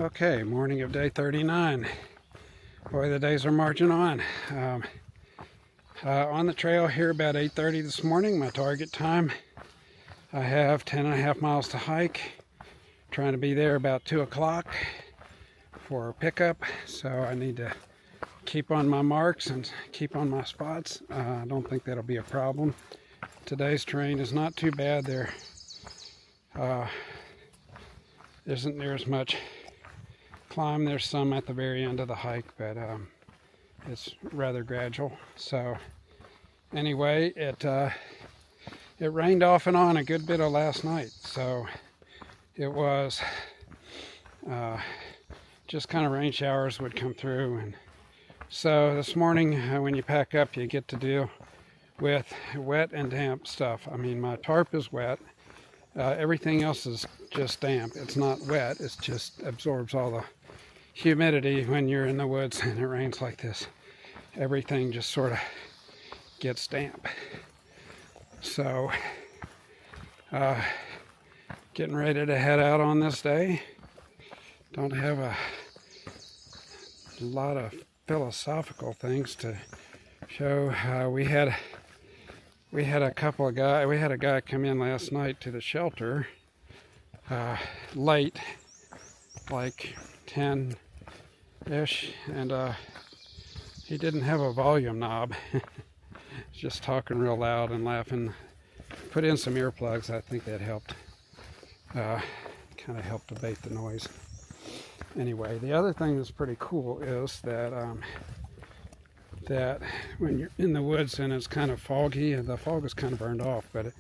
Okay, morning of day 39. Boy, the days are marching on. On the trail here about 8:30 this morning, my target time. I have 10.5 miles to hike. Trying to be there about 2 o'clock for pickup, so I need to keep on my marks and keep on my spots. I don't think that'll be a problem. Today's terrain is not too bad. There isn't near as much climb. There's some at the very end of the hike, but it's rather gradual. So anyway, it rained off and on a good bit of last night, so it was just kind of rain showers would come through. And so this morning when you pack up, you get to deal with wet and damp stuff. I mean, my tarp is wet. Everything else is just damp. It's not wet, it just absorbs all the humidity when you're in the woods and it rains like this. Everything just sort of gets damp. So getting ready to head out on this day. Don't have a lot of philosophical things to show. We had a guy come in last night to the shelter late, like 10-ish, and he didn't have a volume knob. Just talking real loud and laughing. Put in some earplugs. I think that helped. Kind of helped abate the noise. Anyway, the other thing that's pretty cool is that that when you're in the woods and it's kind of foggy, and the fog is kind of burned off, but it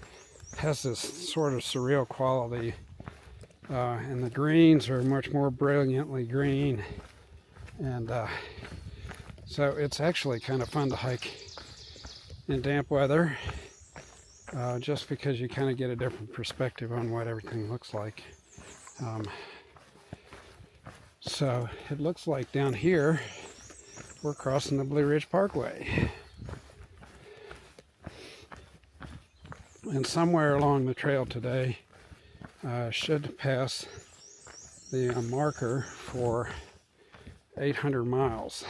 has this sort of surreal quality, and the greens are much more brilliantly green, and so it's actually kind of fun to hike in damp weather, just because you kind of get a different perspective on what everything looks like. So it looks like down here we're crossing the Blue Ridge Parkway, and somewhere along the trail today should pass the marker for 800 miles.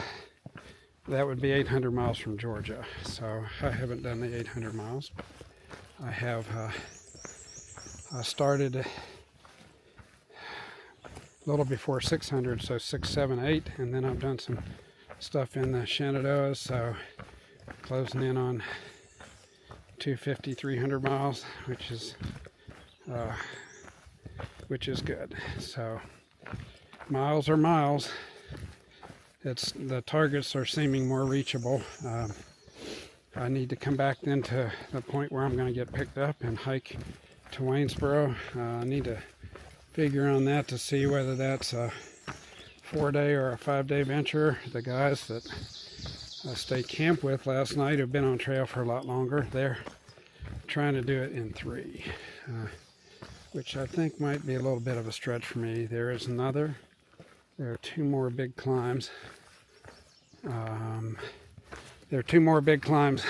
That would be 800 miles from Georgia. So I haven't done the 800 miles. I have started a little before 600, so 6, 7, 8, and then I've done some stuff in the Shenandoahs, so closing in on 250, 300 miles, which is good. So miles are miles. The targets are seeming more reachable. I need to come back then to the point where I'm going to get picked up and hike to Waynesboro. I need to figure on that to see whether that's a 4-day or a 5-day venture. The guys that I stayed camp with last night have been on trail for a lot longer. They're trying to do it in 3, which I think might be a little bit of a stretch for me. There are 2 more big climbs. There are 2 more big climbs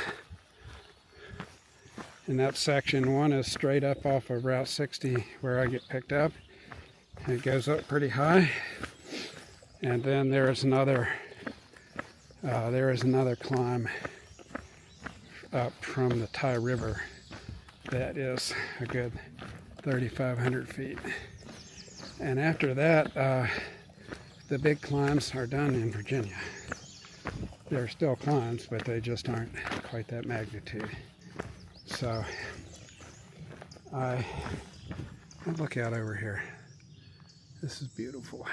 in that section. One is straight up off of Route 60 where I get picked up. It goes up pretty high. And then there is another climb up from the Ty River that is a good 3,500 feet. And after that, the big climbs are done in Virginia. They're still climbs, but they just aren't quite that magnitude. So look out over here. This is beautiful.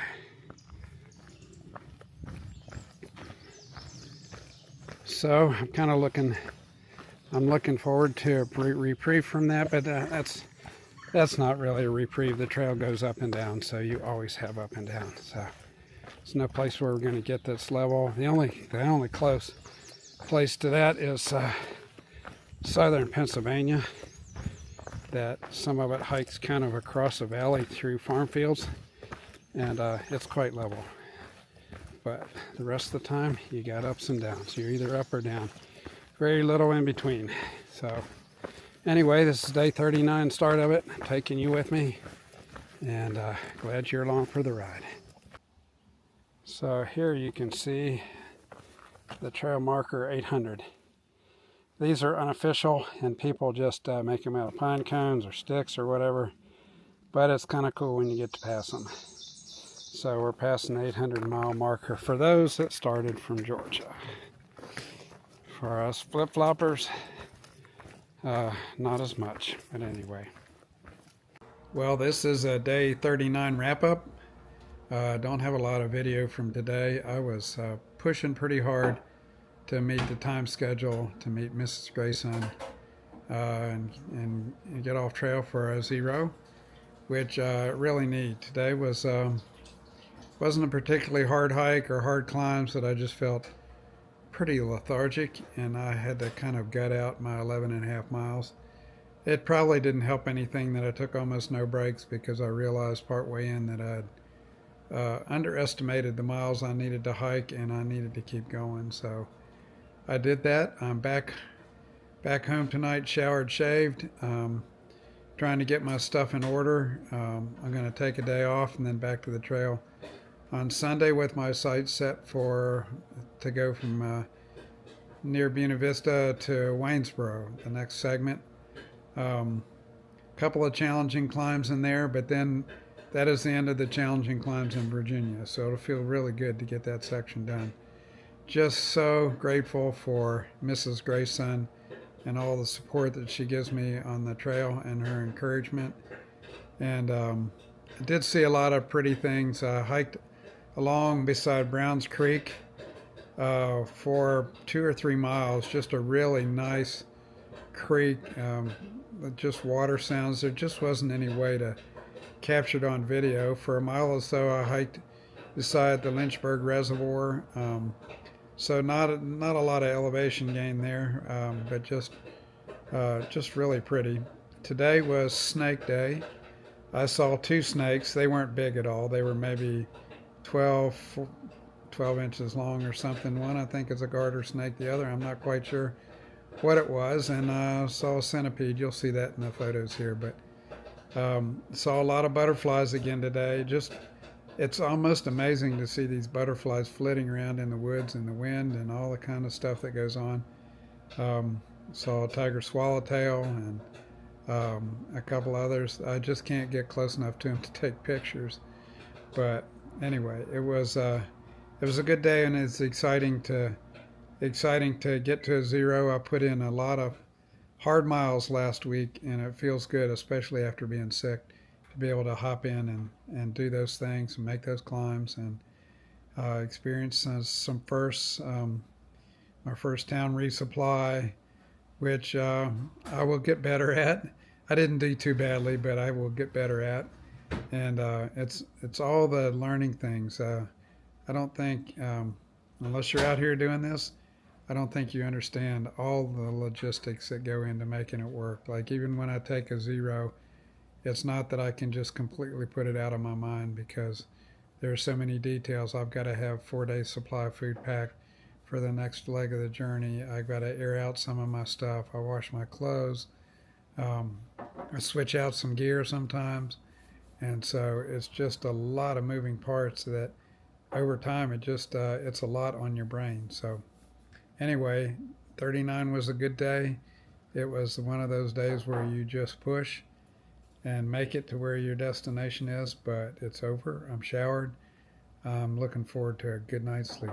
So I'm kind of looking forward to a reprieve from that, but that's not really a reprieve. The trail goes up and down, so you always have up and down. So there's no place where we're going to get this level. The only close place to that is southern Pennsylvania. That some of it hikes kind of across a valley through farm fields, and it's quite level. But the rest of the time, you got ups and downs. You're either up or down. Very little in between. So anyway, this is day 39 start of it. I'm taking you with me, and glad you're along for the ride. So here you can see the trail marker 800. These are unofficial, and people just make them out of pine cones or sticks or whatever. But it's kind of cool when you get to pass them. So we're passing the 800-mile marker for those that started from Georgia. For us flip-floppers, not as much, but anyway. Well, this is a day 39 wrap-up. Don't have a lot of video from today. I was pushing pretty hard to meet the time schedule, to meet Mrs. Grayson, and get off trail for a 0, which I really need. Today wasn't a particularly hard hike or hard climbs, that I just felt pretty lethargic, and I had to kind of gut out my 11.5 miles. It probably didn't help anything that I took almost no breaks, because I realized partway in that I'd underestimated the miles I needed to hike, and I needed to keep going. So I did that. I'm back home tonight, showered, shaved, trying to get my stuff in order. I'm going to take a day off and then back to the trail on Sunday with my sights set to go from near Buena Vista to Waynesboro, the next segment. Couple of challenging climbs in there, but then that is the end of the challenging climbs in Virginia, so it'll feel really good to get that section done. Just so grateful for Mrs. Grayson and all the support that she gives me on the trail and her encouragement. And I did see a lot of pretty things. I hiked along beside Browns Creek for 2 or 3 miles, just a really nice creek, just water sounds. There just wasn't any way to capture it on video. For a mile or so I hiked beside the Lynchburg Reservoir, so not a lot of elevation gain there, but just really pretty. Today was snake day. I saw 2 snakes. They weren't big at all. They were maybe 12 inches long or something. One I think is a garter snake, the other I'm not quite sure what it was. And I saw a centipede. You'll see that in the photos here. But saw a lot of butterflies again today. It's almost amazing to see these butterflies flitting around in the woods in the wind and all the kind of stuff that goes on. Saw a tiger swallowtail and a couple others. I just can't get close enough to them to take pictures. But anyway, it was a good day, and it's exciting to get to a 0. I put in a lot of hard miles last week, and it feels good, especially after being sick, to be able to hop in and do those things and make those climbs and experience some firsts. My first town resupply, which I will get better at. I didn't do too badly, but I will get better at. And it's all the learning things. I don't think, unless you're out here doing this, I don't think you understand all the logistics that go into making it work. Like, even when I take a 0, it's not that I can just completely put it out of my mind, because there are so many details. I've got to have 4 days supply of food packed for the next leg of the journey. I've got to air out some of my stuff. I wash my clothes. I switch out some gear sometimes. And so it's just a lot of moving parts that over time it's a lot on your brain. So anyway, 39 was a good day. It was one of those days where you just push and make it to where your destination is, but it's over. I'm showered. I'm looking forward to a good night's sleep.